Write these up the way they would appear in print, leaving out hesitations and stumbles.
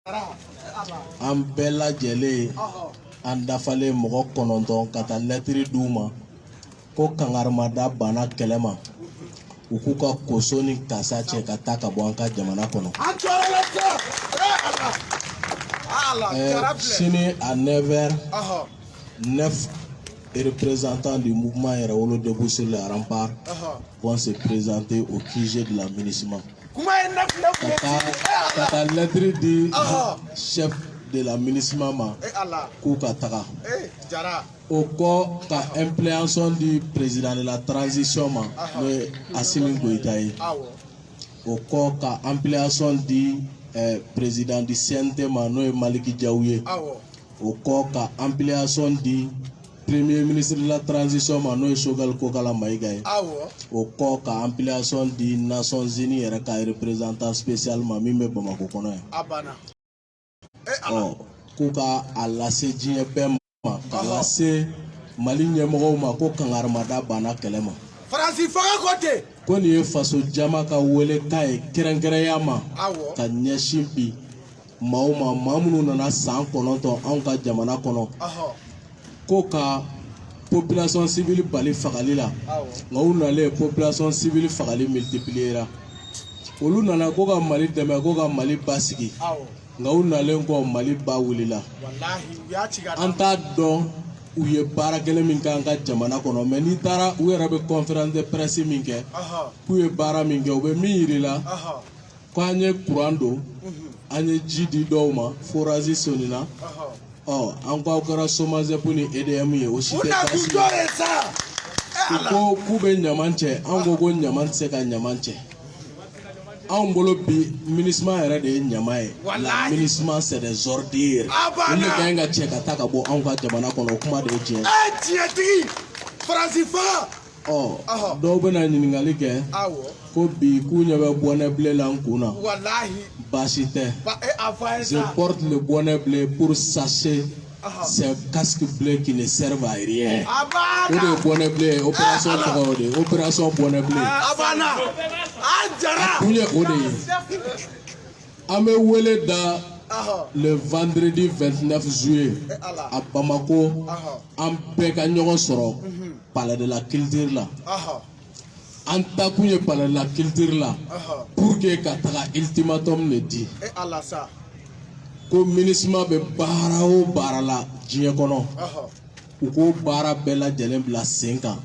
an bɛɛ lajɛlen an dafalen mɔgɔ 9 ka taa lɛtiri d'u ma ko kangarimada banna kɛlɛ ma u k'u ka koso ni kasa cɛ ka taa ka bɔ an ka jamana kɔnɔ. Sini à 9h, 9 représentants du mouvement Yerawolo debout sur les remparts vont se présenter au QG de l'aménagement. Kata lettre du chef de l'aménagement Koukatara. Au corps ka implémentation du président de la transition Assimi Goïtaï. Au corps ka implémentation du président du CNT Maliki Diaouye. Au corps ka implémentation du premier ministre de la transition Shogal Kokala Maïgaï. Au corps ka implémentation des Nations Unies et représentant spécialement Mime Bamako Konoye. Kouka a lassé Djine Bema, a lassé Mali Nyemoro Mako Kangaramada Bana Kelema. Francis Fagakote. Koni ye faso jama ka wele ka ye kɛrɛnkɛrɛnya ma ka ɲɛsin bi maaw ma maa minnu nana san 9 anw ka jamana kɔnɔ ko ka population civile bali fagali la nka u nalen population civile fagali multipliera olu nana ko ka Mali dɛmɛ ko ka Mali basigi nka u nalen ko Mali ba wulila an t'a dɔn u ye baara kelen min k'an ka jamana kɔnɔ mais n'i taara u yɛrɛ bɛ conférence de presse min kɛ k'u ye baara min kɛ u bɛ min yirila ko an ye courant don an ye ji di dɔw ma forage sonina an ko aw kɛra SOMAGEP ni EDM ye o si tɛ baasi ye u ko k'u bɛ ɲaman cɛ an ko ko ɲaman tɛ se ka ɲaman cɛ anw bolo bi MINUSMA yɛrɛ de ye ɲama ye la MINUSMA c'est des ordures olu de ka ɲi ka cɛ ka taa ka bɔ anw ka jamana kɔnɔ o kuma de ye tiɲɛ tiɲɛtigi Francis Faga dɔw bɛna ɲininkali kɛ ko bi k'u ɲɛ bɛ bɔnɛ blé la n kun na baasi tɛ je porte le bonnet bleu pour sachet c'est casque bleu qui ne servent à rien o de ye bonnet bleu opération tɔgɔ o de ye opération bonnet bleu a kun ye o de ye an bɛ wele da le vendredi 29 juillet à Bamako an bɛɛ ka ɲɔgɔn sɔrɔ palais de la culture la an ta kun ye palais de la culture la pour que ka taga ultimatum de di ko MINUSMA bɛ baara o baara la diɲɛ kɔnɔ u ko baara bɛɛ lajɛlen bila sen kan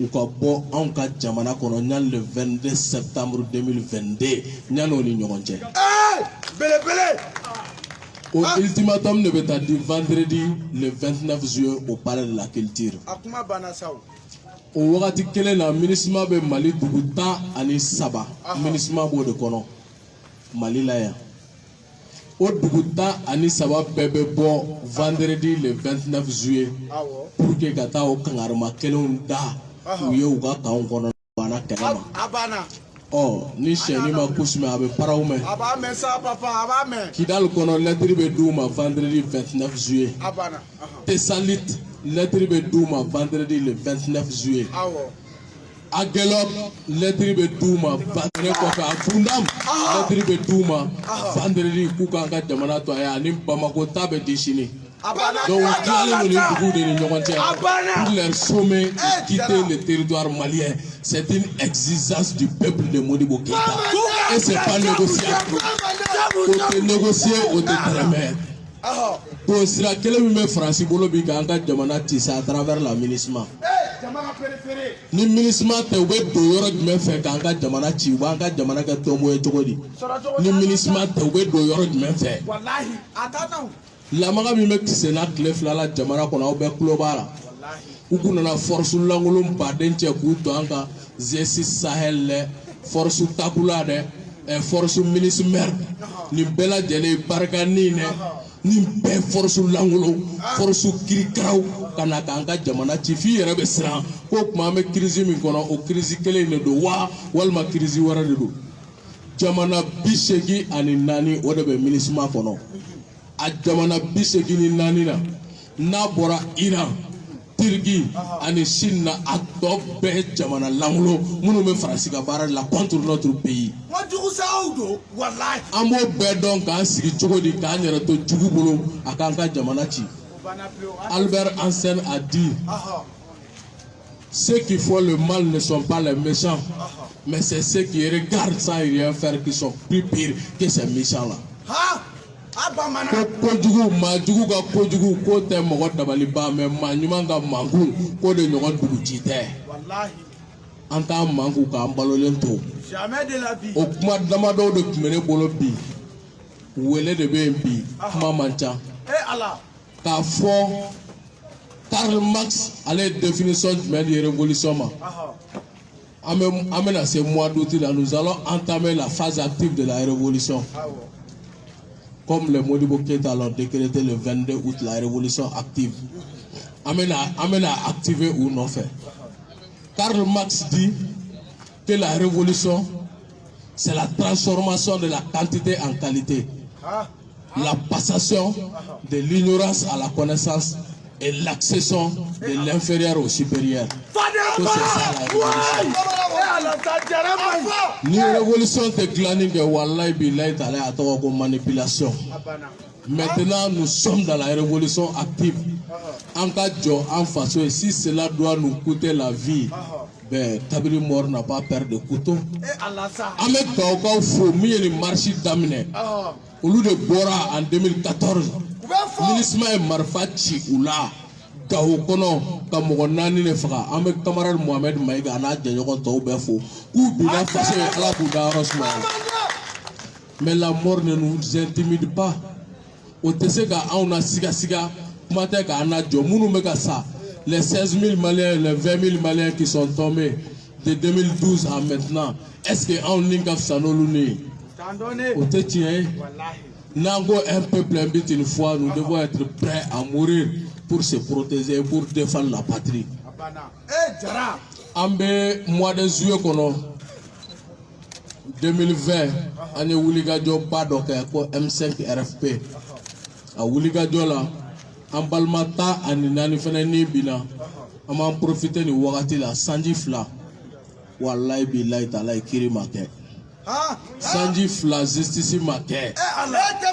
u ka bɔ anw ka jamana kɔnɔ ɲani le 22 septembre 2022 ɲani o ni ɲɔgɔn cɛ o ultimatum de bɛ taa di vendredi le 29 juillet au palais de la culture o wagati kelen na MINUSMA bɛ Mali dugu 13 MINUSMA b'o de kɔnɔ Mali la yan o dugu 13 bɛɛ bɛ bɔ vendredi le 29 juillet pour que ka taa o kangarima kelenw da u ye u ka kanw kɔnɔ banna kɛlɛ ma ni sɛni ma kusumɛ a bɛ paraw mɛn Kidal kɔnɔ lɛtiri bɛ d'u ma vendredi 29 juillet Tessalit lɛtiri bɛ d'u ma vendredi le 29 juillet Aguelop lɛtiri bɛ d'u ma vendredi kɔfɛ a Fundam lɛtiri bɛ d'u ma vendredi k'u k'an ka jamana to a ye ani Bamako ta bɛ di sini donc u tilalen ni dugu de ni ɲɔgɔn cɛ pour leur sommet et quitter le territoire malien c'est une exigence du peuple de Modibo Keïta et c'est pas négociable o tɛ négocier o tɛ tɛrɛmɛ bon sira kelen min bɛ Faransi bolo bi k'an ka jamana tisse à travers la MINUSMA ni MINUSMA tɛ u bɛ don yɔrɔ jumɛn fɛ k'an ka jamana ci u b'an ka jamana kɛ tɔnbɔ ye cogo di ni MINUSMA tɛ u bɛ don yɔrɔ jumɛn fɛ lamaga min bɛ kisɛna tile 2 la jamana kɔnɔ aw bɛɛ tulo b'a la u kun nana force lankolon baden cɛ k'u to an ka G6 Sahel lɛ force Takula dɛ force MINUSMA nin bɛɛ lajɛlen ye barikani dɛ nin bɛɛ force lankolon force kirikaraw ka na k'an ka jamana ci f'i yɛrɛ bɛ siran ko tuma an bɛ crise min kɔnɔ o crise kelen de don wa walima crise wɛrɛ de don jamana 84 o de bɛ MINUSMA kɔnɔ a jamana 84 na n'a bɔra Iran Turquie ani Chine na a tɔ bɛɛ jamana lankolon minnu bɛ Faransi ka baara la contre notre pays. An b'o bɛɛ dɔn k'an sigi cogo di k'an yɛrɛ to jugu bolo a k'an ka jamana ci. Albert Einstein a dit ceux qui font le mal ne sont pas les méchants, mais c'est ceux qui regardent sans rien faire qui sont plus pires que ces méchants-là. Kojugu majugu ka kojugu ko tɛ mɔgɔ dabaliba mais maa ɲuman ka manku ko de ɲɔgɔn duguci tɛ. An t'an manku k'an balolen to. O kuma damadɔw de tun bɛ ne bolo bi wele de bɛ yen bi kuma man ca. K'a fɔ Karl Marx ale définition jumɛn de révolution ma. An bɛna se mois d'août la nous allons entamer la phase active de la révolution. Comme les Modibo Keïta l'ont décrété le 22 août, la révolution active. Amena activé ou non fait. Karl Marx dit que la révolution, c'est la transformation de la quantité en qualité. La passation de l'ignorance à la connaissance et l'accession de l'inférieur au supérieur. C'est ça la révolution. Ni révolution te glani que wallahi billahi ta'ala atawa ko manipulation. Maintenant nous sommes dans la révolution active. En cas en face, si cela doit nous coûter la vie, ben Tabiri Mort n'a pas peur de couteau. Ahmed Kaoukaou faut mieux les marcher d'amener. Au lieu de Bora en 2014, ministre Marfachi Oula. Kaoukono, Kamogonani ne fera, avec camarade Mohamed Maïga, n'a de Yokoto Befo, ou bien passé à la Bouddha Rosman. Mais la mort ne nous intimide pas. Au Tessega, on a siga, Mateka, on a Djomounou Megasa, les 16 000 Maliens, les 20 000 Maliens qui sont tombés de 2012 à maintenant. Est-ce qu'on lingaf Sanoluni? Au Tétien, Nango un peuple invite une fois, nous devons être prêts à mourir pour se protéger, pour défendre la patrie. Ambe mois de juillet 2020, on a Wuligadio Badoke ko M5 RFP. A Wuligadio là, en Balmata, en Nani Fenani Bina, on m'a profité de Wagati la Sanji Fla. Wallahi billahi ta'ala Kirimake. Sanji Fla justice Make.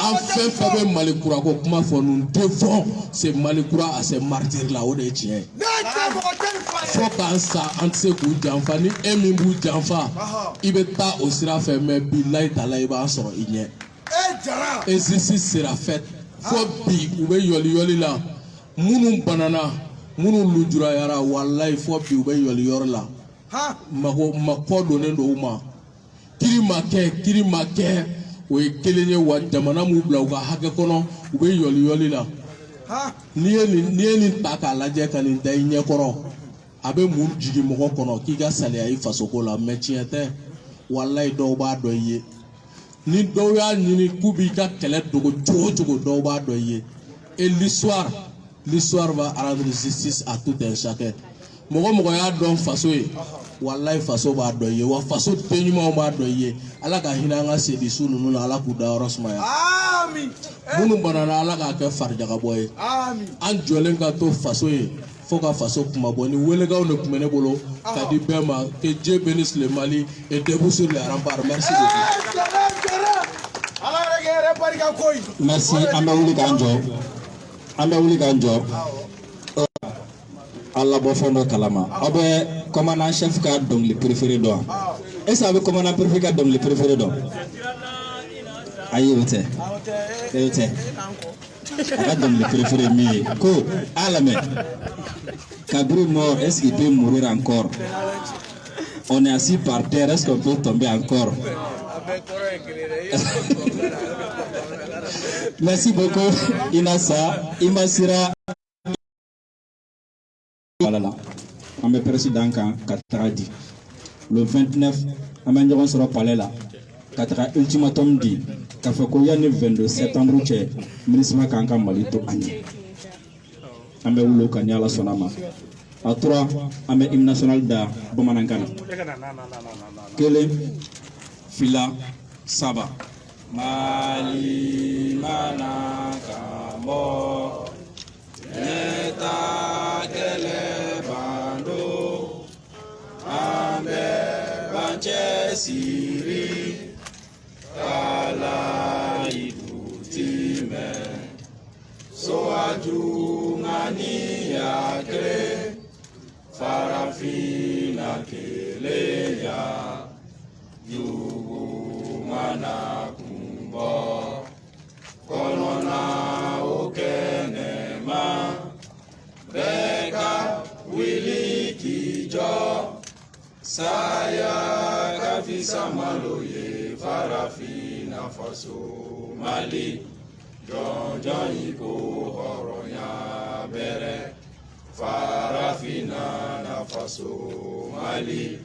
Enfin, Fabé Malikoura, comment nous devons ces Malikoura à ces martyrs là, au détient. Faut qu'en ça, entre ces coups d'enfants, ni Emimou d'enfants, il va pas au sera fait, mais billahi ta'ala, il va s'en igner. Et justice sera faite. Faut bi, ou bien yoli là. Mounou banana, mounou lujura yara, wallahi, faut bi, ou bien yoli là. Mako donné d'ouma. Kirimake, ou est kelene wa jamana mubla ou hake kono, ou bien yoli là. Ni taka la jeka ni daïnye kono. Abe moun jigi moko kono, ki ga sali ayi fasoko la, mais tiente, wallahi doba doye. Ni doya ni kubi ka kele dogo jogo doba doye. Et l'histoire va rendre justice à tout un chacun. Mogo ya don faso ye. Wallahi faso ba doye, wa faso tenyuma ba doye. Ala ka hinanga se disu nunu na ala ku da rosmaya. Amin. Munu banana ala ka ke farjaga boye. Amin. An jolen ka to faso ye. Foka faso kuma boni welega on kumene bolo ka di bema que Dieu bénisse le Mali et debout sur les remparts. Merci beaucoup. Merci Ambaouli Ganjo. Allah bofono kalama. Abe commandant chef ka dom le préféré do. Est-ce que commandant préféré ka dom le préféré do? Ayote. Ka dom le préféré mi ko alame. Kabri mort, est-ce qu'il peut mourir encore? On est assis par terre, est-ce qu'on peut tomber encore? Merci beaucoup, Inassa, Imasira. Voilà, on est président Katradi. Le 29, on sera palais là. Katra ultimatum dit, Kafakoya le 22 septembre, ministre Kanka Malito Agni. Ambe Ulo Kanyala Sonama. À 3, Ambe hymne national da Bomanankana. Kele Fila Saba. Mali Manaka Mo Eta Kele siri kala idutime soaju ngani yakre farafina keleya yugu mana kumbo konona okenema beka wili kijo saya kafisa maloye farafina faso mali jonjon iko horonya bere farafina na faso mali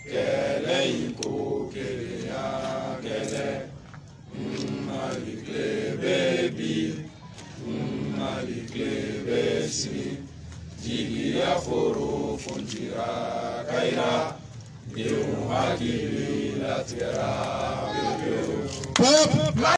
kele iko kele ya kele mali klebebi mali klebesi jigi aforo fonjira kaira eu hakili la tierra